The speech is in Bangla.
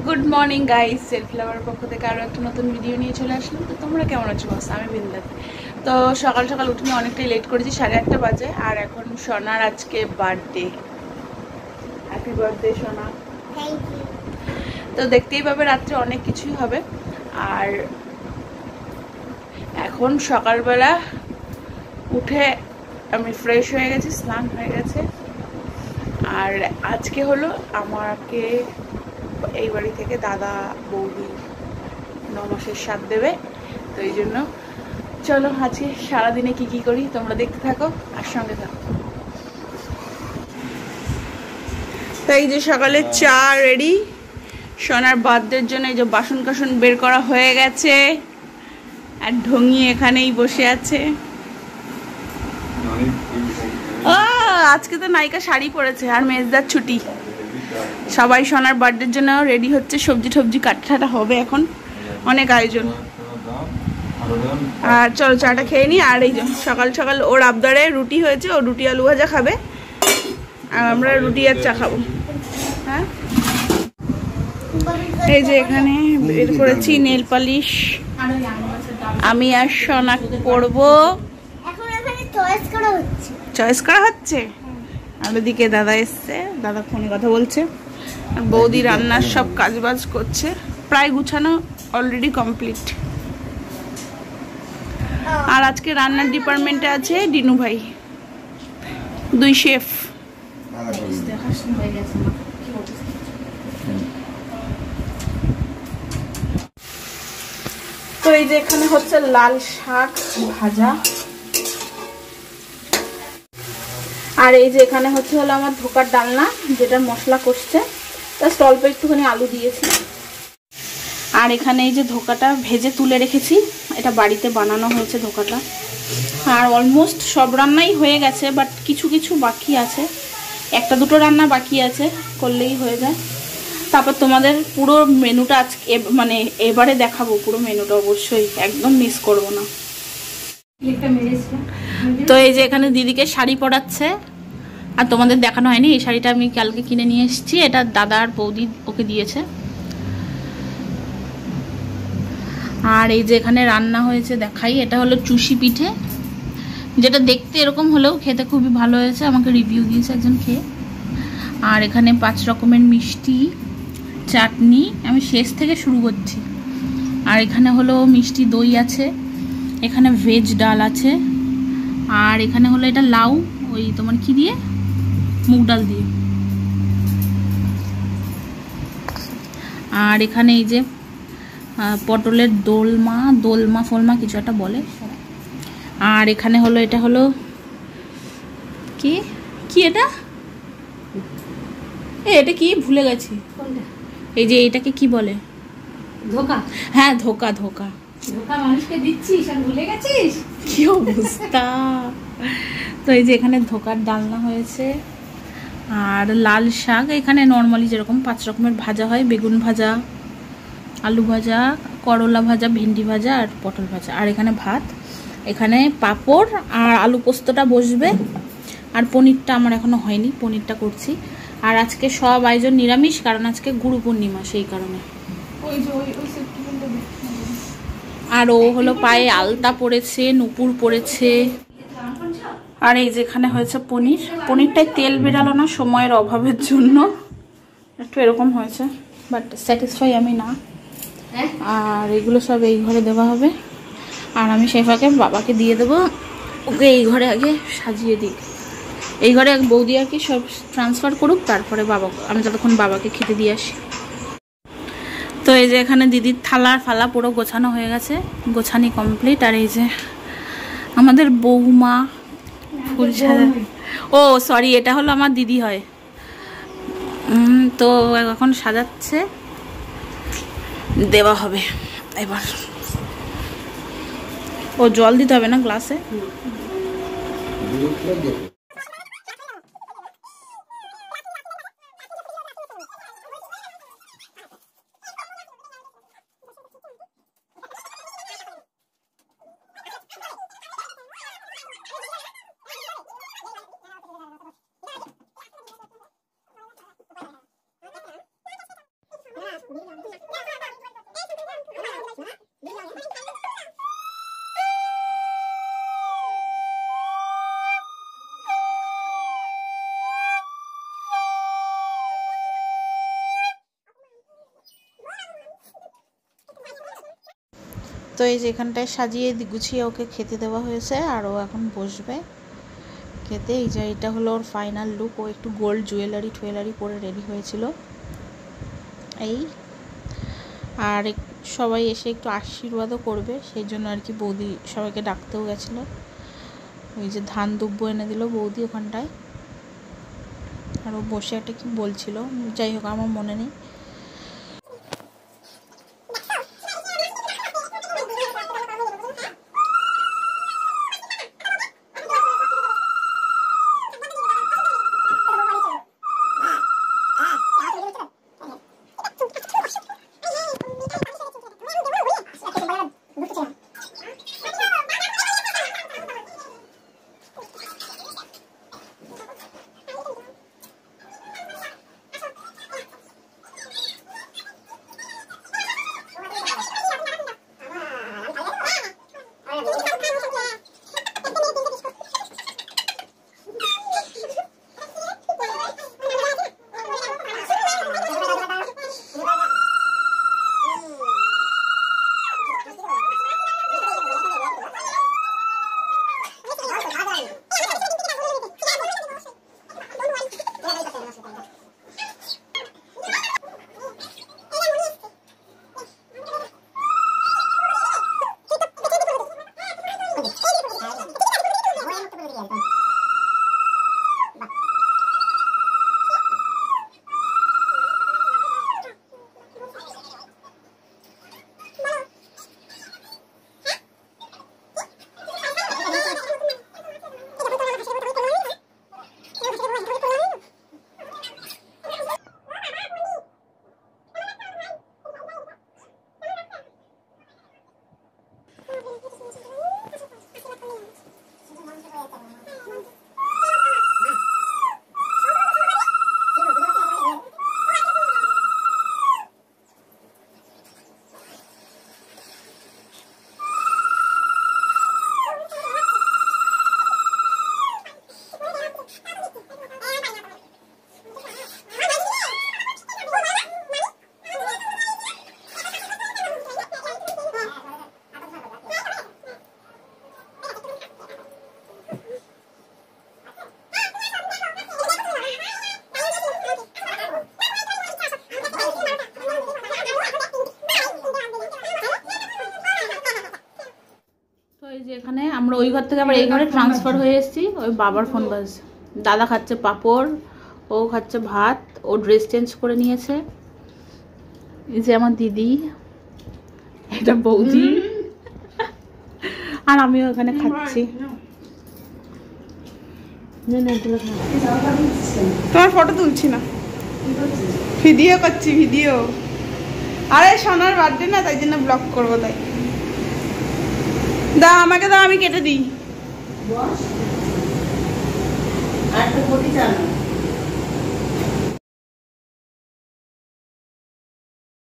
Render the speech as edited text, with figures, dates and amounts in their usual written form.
গুড মর্নিং গাইস, সেলফ লাভার পক্ষ থেকে আরও একটা নতুন ভিডিও নিয়ে চলে আসলাম। তো তোমরা কেমন আছো? বস, আমি বিন্দাস। তো সকাল সকাল উঠে নিয়ে অনেকটাই লেট করেছি, 8:30 বাজে। আর এখন সোনার আজকে বার্থডে। হ্যাপি বার্থডে সোনা। Thank you. তো দেখতেই পাবে রাত্রে অনেক কিছুই হবে। আর এখন সকালবেলা উঠে আমি ফ্রেশ হয়ে গেছি, স্নান হয়ে গেছে। আর আজকে হলো আমাকে এই বাড়ি থেকে দাদা বৌদি 9 মাসের সাথ দেবে। তো এই জন্য চলো আজকে সারাদিনে কি কি করি তোমরা দেখতে থাকো আর সঙ্গে থাকো। তো এই যে সকালে চা রেডি, সোনার বার্থডের জন্য এই যে বাসন কাসন বের করা হয়ে গেছে। আর ঢঙ্গি এখানেই বসে আছে। আজকে তো নায়িকা শাড়ি পরেছে আর মেজদার ছুটি। সবাই সোনার বার্থডের জন্য রেডি হচ্ছে, সবজি টবজি কাটা হবে, এখন অনেক আয়োজন। আর চলো চাটা খেয়ে নি। আর এই যে সকাল সকাল ওর আবদারে রুটি হয়েছে, ও রুটি আলু ভাজা খাবে আর আমরা রুটি আর চা খাবো। হ্যাঁ, এই যে এখানে বের করেছি নেল পালিশ, আমি আর সোনা করবো। চয়েস করা হচ্ছে। আর ওদিকে দাদা এসছে, দাদা ফোনে কথা বলছে। আর বৌদি রান্নার সব কাজ বাজ করছে, প্রায় গুছানো অলরেডি কমপ্লিট। আর আজকে রান্নার ডিপার্টমেন্টে আছে ডিনু ভাই, 2 শেফ। তো এই যে এখানে হচ্ছে লাল শাক ভাজা, আর এই যে এখানে হচ্ছে হলো আমার ধোকার ডালনা, যেটা মশলা কষছে, জাস্ট অল্প একটুখানি আলু দিয়েছি। আর এখানে এই যে ধোকাটা ভেজে তুলে রেখেছি, এটা বাড়িতে বানানো হয়েছে ধোকাটা। আর অলমোস্ট সব রান্নাই হয়ে গেছে, বাট কিছু কিছু বাকি আছে, একটা দুটো রান্না বাকি আছে, করলেই হয়ে যায়। তারপর তোমাদের পুরো মেনুটা আজকে মানে এবারে দেখাবো, পুরো মেনুটা অবশ্যই একদম মিস করবো না। তো এই যে এখানে দিদিকে শাড়ি পরাচ্ছে, আর তোমাদের দেখানো হয়নি, এই শাড়িটা আমি কালকে কিনে নিয়ে এসেছি, এটা দাদা আর বৌদি ওকে দিয়েছে। আর এই যে এখানে রান্না হয়েছে দেখাই, এটা হলো চুষি পিঠে, যেটা দেখতে এরকম হলেও খেতে খুবই ভালো হয়েছে, আমাকে রিভিউ দিয়েছে একজন খেয়ে। আর এখানে 5 রকমের মিষ্টি, চাটনি, আমি শেষ থেকে শুরু করছি। আর এখানে হলো মিষ্টি দই আছে, এখানে ভেজ ডাল আছে, আর এখানে হলো এটা লাউ, ওই তোমার কি দিয়ে, মুগ ডাল দিয়ে। আর এখানে এই যে পটলের দোলমা ফলমা কিছু একটা বলে। আর এখানে হলো এটা হলো কি কি এটা এটা কি ভুলে গেছি, এই যে এটাকে কি বলে, ধোকা। হ্যাঁ, ধোকা ধোকা ধোকা মানুষকে দিচ্ছিস আর ভুলে গেছিস, কি অবস্থা। তো এই যে এখানে ধোকার ডালনা হয়েছে, আর লাল শাক, এখানে নর্মালি যেরকম 5 রকমের ভাজা হয়, বেগুন ভাজা, আলু ভাজা, করলা ভাজা, ভেন্ডি ভাজা আর পটল ভাজা। আর এখানে ভাত, এখানে পাঁপড় আর আলু পোস্তটা বসবে। আর পনিরটা আমার এখনো হয়নি, পনিরটা করছি। আর আজকে সব আয়োজন নিরামিষ, কারণ আজকে গুরু পূর্ণিমা, সেই কারণে। আর ও হলো পায়ে আলতা পরেছে, নুপুর পরেছে। আর এই যেখানে হয়েছে পনিরটায় তেল বেরালো না সময়ের অভাবের জন্য, একটু এরকম হয়েছে, বাট স্যাটিসফাই আমি না। আর এগুলো সব এই ঘরে দেওয়া হবে, আর আমি সেই ফাঁকে বাবাকে দিয়ে দেবো, ওকে এই ঘরে আগে সাজিয়ে দিই। এই ঘরে বৌদি আর কি সব ট্রান্সফার করুক, তারপরে আমি যতক্ষণ বাবাকে খেতে দিয়ে আসি। তো এই যে এখানে দিদির থালা ফালা পুরো গোছানো হয়ে গেছে, গোছানি কমপ্লিট। আর এই যে আমাদের বৌমা ফুল সাজা, ও সরি, এটা হলো আমার দিদি হয়। তো এখন সাজাচ্ছে, দেওয়া হবে এবার। ও জল দিতে হবে না গ্লাসে। তো এই যে এখানটায় সাজিয়ে গুছিয়ে ওকে খেতে দেওয়া হয়েছে, আর ও এখন বসবে খেতে। এই যে এটা হলো ওর ফাইনাল লুক। ও একটু গোল্ড জুয়েলারি পরে রেডি হয়েছিল এই। আর সবাই এসে একটু আশীর্বাদও করবে, সেই জন্য আর কি বৌদি সবাইকে ডাকতেও গেছিলো। ওই যে ধান দুব্য এনে দিল বৌদি ওখানটায়, আর ও বসে একটা কি বলছিল, যাই হোক আমার মনে নেই। এখানে আমরা ওই ঘর থেকে আবার এই ঘরে ট্রান্সফার হয়ে এসেছি। ওই বাবার ফোন বাজছে, দাদা খাচ্ছে পাঁপড়, ও খাচ্ছে ভাত, ও ড্রেস চেঞ্জ করে নিয়েছে। এই যে আমার দিদি, এটা বৌদি, আর আমিও এখানে খাচ্ছি। তোমার ফটো তুলছি না, ভিডিও করছি ভিডিও। আরে সোনার বার্থডে না, তাই জন্য ব্লগ করবো। তাই দাও আমাকে, দাও আমি কেটে দিই।